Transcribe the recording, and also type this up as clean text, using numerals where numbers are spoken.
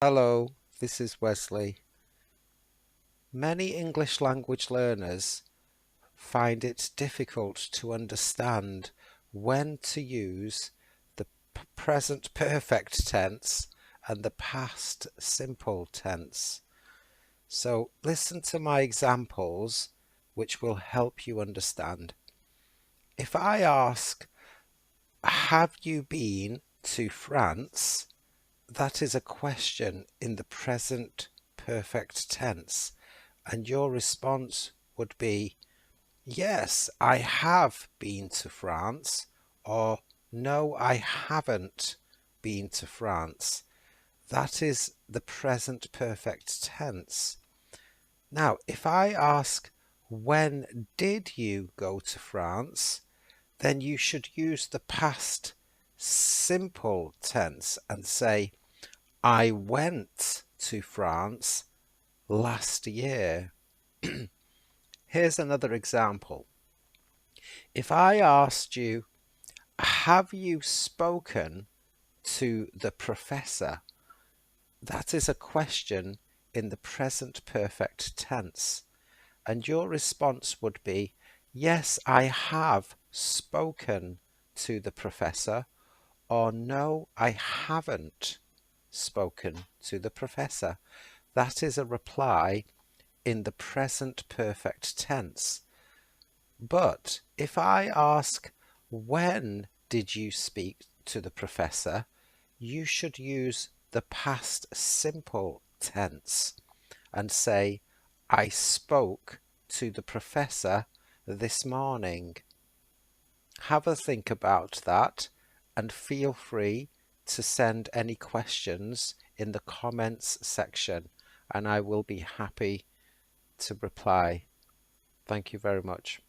Hello, this is Wesley. Many English language learners find it difficult to understand when to use the present perfect tense and the past simple tense. So listen to my examples, which will help you understand. If I ask, have you been to France? That is a question in the present perfect tense, and your response would be, yes, I have been to France, or no, I haven't been to France. That is the present perfect tense. Now, if I ask, when did you go to France? Then you should use the past simple tense and say, I went to France last year. Here's another example. If I asked you, have you spoken to the professor? That is a question in the present perfect tense. And your response would be, yes, I have spoken to the professor, or no, I haven't spoken to the professor. That is a reply in the present perfect tense. But if I ask, when did you speak to the professor? You should use the past simple tense and say, I spoke to the professor this morning. Have a think about that and feel free to send any questions in the comments section, and I will be happy to reply. Thank you very much.